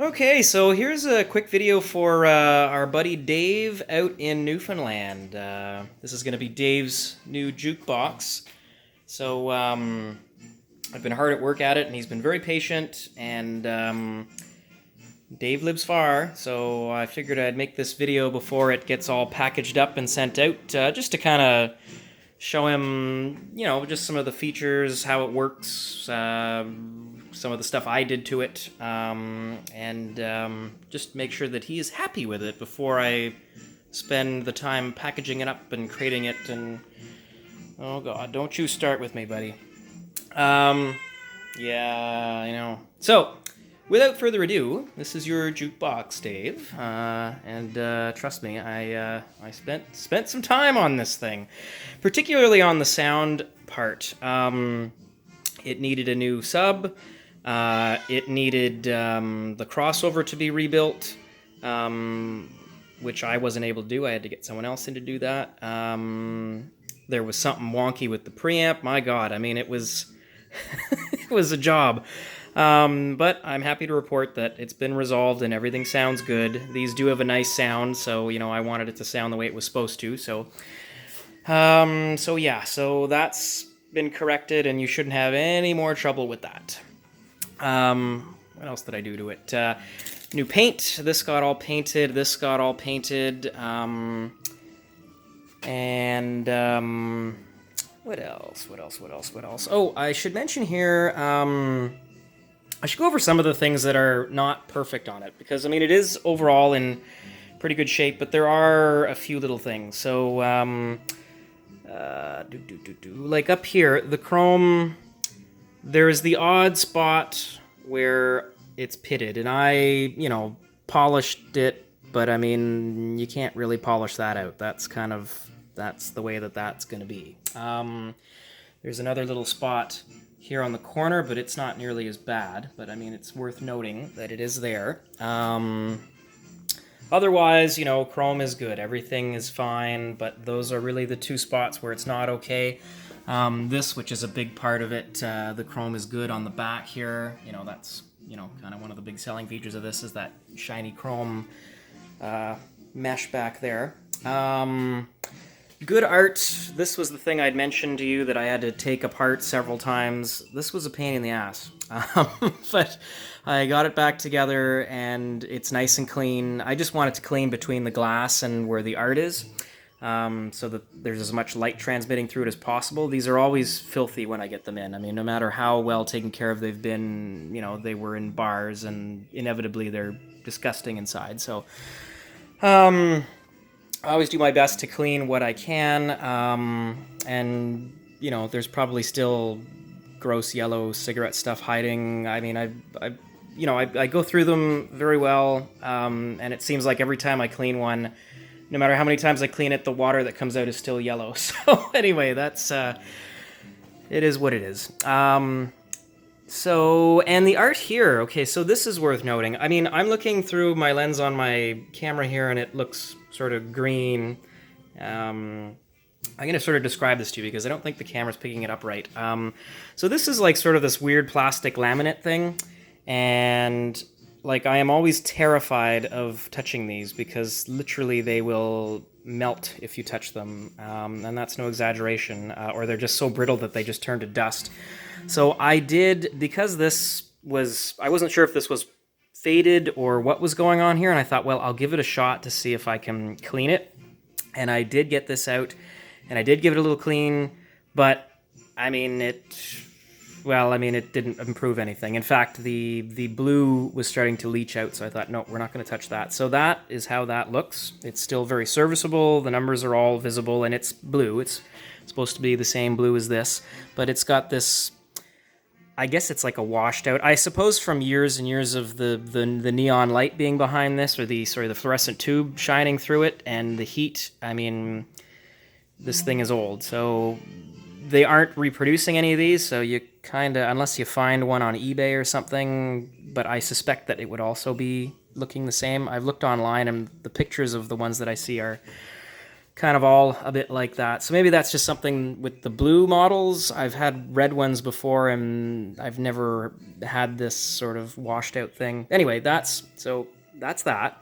Okay, so here's a quick video for our buddy Dave out in Newfoundland. This is going to be Dave's new jukebox. So I've been hard at work at it, and he's been very patient, and Dave lives far, so I figured I'd make this video before it gets all packaged up and sent out, just to kind of show him, just some of the features, how it works, some of the stuff I did to it, and just make sure that he is happy with it before I spend the time packaging it up and creating it. And oh god, don't you start with me, buddy. Yeah, I know. So, without further ado, this is your jukebox, Dave, and trust me, I spent some time on this thing, particularly on the sound part. It needed a new sub. It needed the crossover to be rebuilt, which I wasn't able to do. I had to get someone else in to do that. There was something wonky with the preamp. My God, I mean, it was it was a job. But I'm happy to report that it's been resolved and everything sounds good. These do have a nice sound, so I wanted it to sound the way it was supposed to. So so that's been corrected, and you shouldn't have any more trouble with that. What else did I do to it? New paint. This got all painted. This got all painted. What else? Oh, I should mention here, I should go over some of the things that are not perfect on it, because, I mean, it is overall in pretty good shape, but there are a few little things. So, like up here, the chrome, there's the odd spot where it's pitted, and I, polished it, but, I mean, you can't really polish that out. That's the way that's going to be. There's another little spot here on the corner, but it's not nearly as bad. But I mean, it's worth noting that it is there. Otherwise, chrome is good. Everything is fine, but those are really the two spots where it's not okay. This, which is a big part of it, the chrome is good on the back here. That's, kind of one of the big selling features of this is that shiny chrome mesh back there. Good art. This was the thing I'd mentioned to you that I had to take apart several times. This was a pain in the ass. But I got it back together, and it's nice and clean. I just want it to clean between the glass and where the art is, so that there's as much light transmitting through it as possible. These are always filthy when I get them in. I mean, no matter how well taken care of they've been, they were in bars, and inevitably they're disgusting inside. So, I always do my best to clean what I can, and, there's probably still gross yellow cigarette stuff hiding. I mean, I go through them very well, and it seems like every time I clean one, no matter how many times I clean it, the water that comes out is still yellow. So anyway, that's, it is what it is. So, and the art here, okay, so this is worth noting. I mean, I'm looking through my lens on my camera here, and it looks sort of green. I'm going to sort of describe this to you because I don't think the camera's picking it up right. So this is like sort of this weird plastic laminate thing, and like I am always terrified of touching these because literally they will melt if you touch them, and that's no exaggeration, or they're just so brittle that they just turn to dust. So I did, because I wasn't sure if this was faded or what was going on here, and I thought, well, I'll give it a shot to see if I can clean it. And I did get this out, and I did give it a little clean, but I mean, it didn't improve anything. In fact, the blue was starting to leach out, so I thought, no, we're not going to touch that. So that is how that looks. It's still very serviceable. The numbers are all visible, and it's blue. It's supposed to be the same blue as this, but it's got this, I guess it's like a washed out, I suppose from years and years of the neon light being behind this, or the fluorescent tube shining through it, and the heat. I mean, this thing is old, so they aren't reproducing any of these, so you kind of, unless you find one on eBay or something, but I suspect that it would also be looking the same. I've looked online, and the pictures of the ones that I see are kind of all a bit like that. So maybe that's just something with the blue models. I've had red ones before, and I've never had this sort of washed out thing. Anyway, that's that.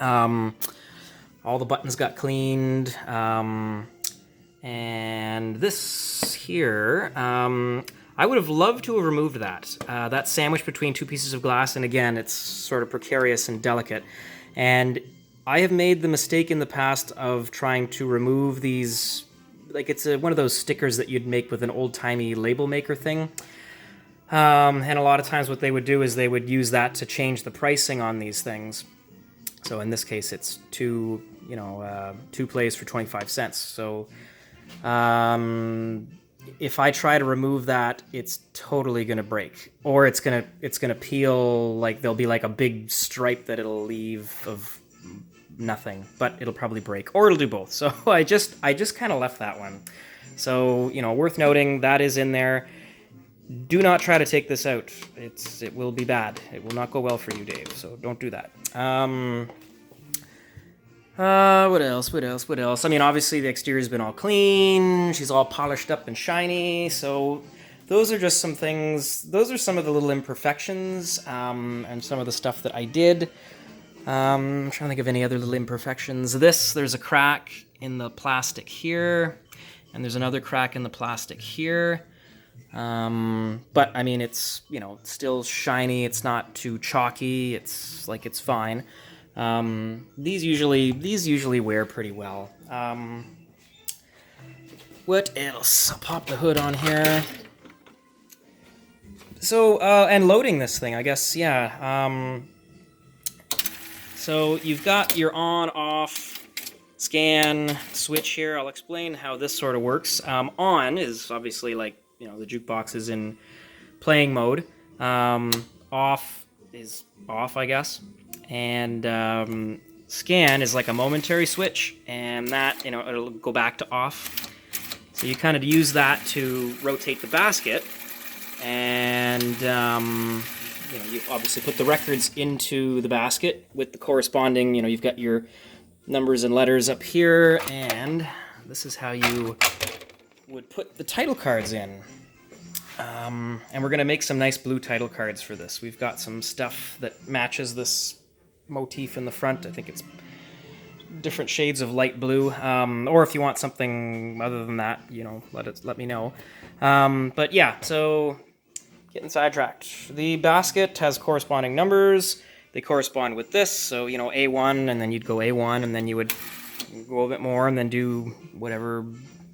All the buttons got cleaned. And this here, I would have loved to have removed that. That's sandwiched between two pieces of glass, and again, it's sort of precarious and delicate. And I have made the mistake in the past of trying to remove these, like it's one of those stickers that you'd make with an old-timey label maker thing. And a lot of times what they would do is they would use that to change the pricing on these things. So in this case, it's two plays for 25 cents. So if I try to remove that, it's totally gonna break, or it's gonna peel. Like there'll be like a big stripe that it'll leave of nothing, but it'll probably break, or it'll do both. So I just kind of left that one. So worth noting, that is in there. Do not try to take this out. It will be bad. It will not go well for you, Dave. So don't do that. What else? I mean, obviously the exterior's been all clean. She's all polished up and shiny. So those are just some things. Those are some of the little imperfections and some of the stuff that I did. I'm trying to think of any other little imperfections. There's a crack in the plastic here, and there's another crack in the plastic here. But I mean, it's still shiny. It's not too chalky. It's fine. These usually wear pretty well. What else? I'll pop the hood on here. So, and loading this thing, I guess, yeah. So you've got your on-off scan switch here. I'll explain how this sort of works. On is obviously the jukebox is in playing mode. Off is off, I guess. And scan is like a momentary switch, and that, it'll go back to off. So you kind of use that to rotate the basket, and you obviously put the records into the basket with the corresponding, you've got your numbers and letters up here, and this is how you would put the title cards in. And we're going to make some nice blue title cards for this. We've got some stuff that matches this motif in the front. I think it's different shades of light blue. Or if you want something other than that, let me know. But yeah, so getting sidetracked. The basket has corresponding numbers. They correspond with this. So, A1, and then you'd go A1, and then you would go a bit more, and then do whatever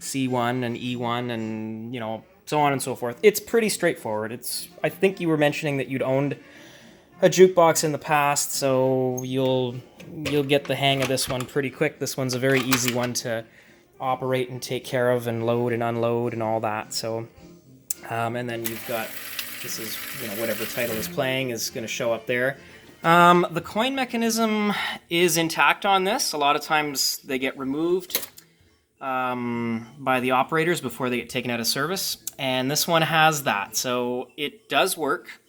C1 and E1, and, so on and so forth. It's pretty straightforward. I think you were mentioning that you'd owned a jukebox in the past, so you'll get the hang of this one pretty quick. This one's a very easy one to operate and take care of and load and unload and all that. So, and then you've got, this is, whatever title is playing is going to show up there. The coin mechanism is intact on this. A lot of times they get removed by the operators before they get taken out of service, and this one has that, so it does work.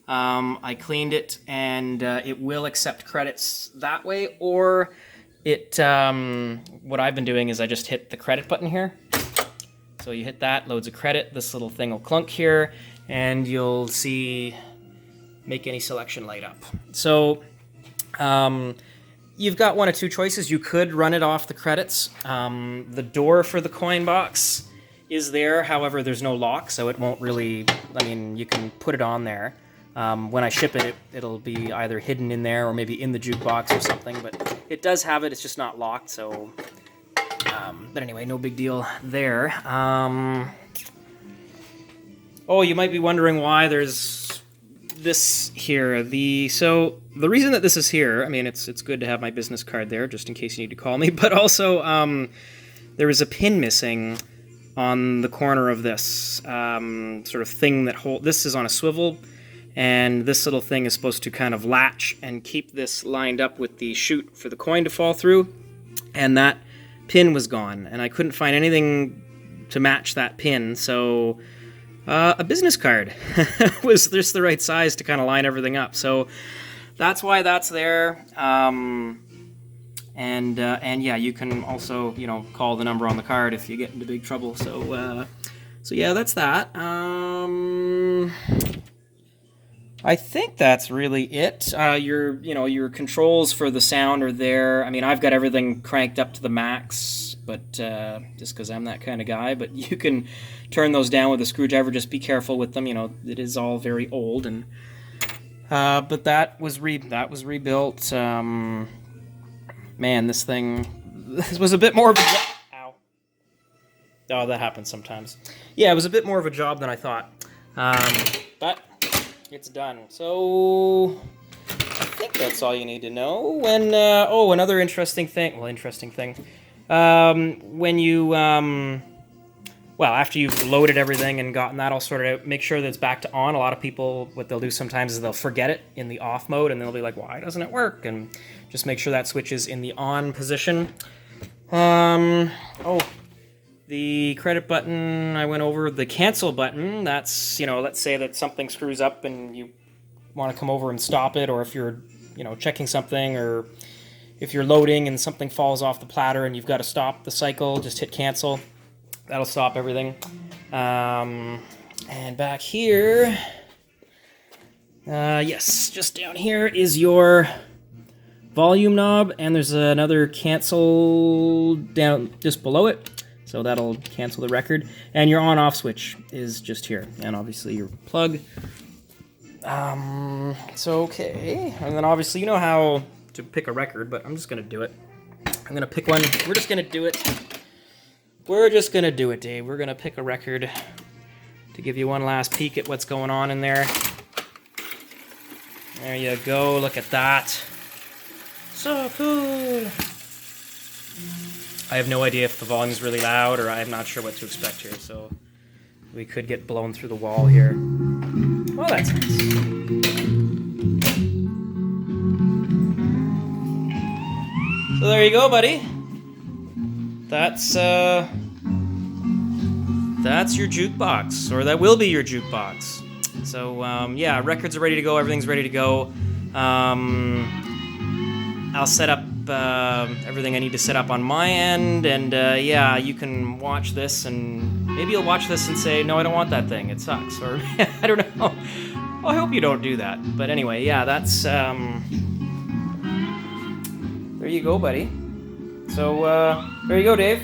I cleaned it, and it will accept credits that way, or what I've been doing is I just hit the credit button here. So you hit that, loads a credit, this little thing will clunk here, and you'll see make any selection light up. So you've got one of two choices. You could run it off the credits. The door for the coin box is there, however, there's no lock, so it won't really, you can put it on there. When I ship it, it'll be either hidden in there or maybe in the jukebox or something, but it does have it, it's just not locked, so, but anyway, no big deal there. Oh, you might be wondering why there's this here. So the reason that this is here, it's good to have my business card there, just in case you need to call me, but also, there is a pin missing on the corner of this, sort of thing that this is on a swivel, and this little thing is supposed to kind of latch and keep this lined up with the chute for the coin to fall through, and that pin was gone, and I couldn't find anything to match that pin, so a business card was just the right size to kind of line everything up, so that's why that's there. And yeah, you can also, you know, call the number on the card if you get into big trouble. So yeah, that's that. I think that's really it. Your controls for the sound are there. I mean, I've got everything cranked up to the max, but just because I'm that kind of guy. But you can turn those down with a screwdriver. Just be careful with them. You know, it is all very old, and but that was rebuilt. Man, this was a bit more of a ow. Oh, that happens sometimes. Yeah, it was a bit more of a job than I thought. But it's done. So I think that's all you need to know. When another interesting thing. Well, interesting thing. When you after you've loaded everything and gotten that all sorted out, make sure that it's back to on. A lot of people, what they'll do sometimes is they'll forget it in the off mode, and they'll be like, "Why doesn't it work?" And just make sure that switch is in the on position. The credit button, I went over. The cancel button, that's, let's say that something screws up and you want to come over and stop it, or if you're, checking something, or if you're loading and something falls off the platter and you've got to stop the cycle, just hit cancel. That'll stop everything. And back here, yes, just down here is your volume knob, and there's another cancel down just below it. So that'll cancel the record. And your on-off switch is just here. And obviously your plug. So okay. And then obviously you know how to pick a record, but I'm just going to do it. I'm going to pick one. We're just going to do it. We're just going to do it, Dave. We're going to pick a record to give you one last peek at what's going on in there. There you go. Look at that. So cool. I have no idea if the volume's really loud, or I'm not sure what to expect here, so we could get blown through the wall here. Well, that's nice. So there you go, buddy. That's your jukebox, or that will be your jukebox. So yeah, records are ready to go. Everything's ready to go. I'll set up everything I need to set up on my end, and yeah, you can watch this, and maybe you'll watch this and say, no, I don't want that thing, it sucks, or I don't know. I hope you don't do that. But anyway, yeah, that's there you go, buddy. So there you go, Dave.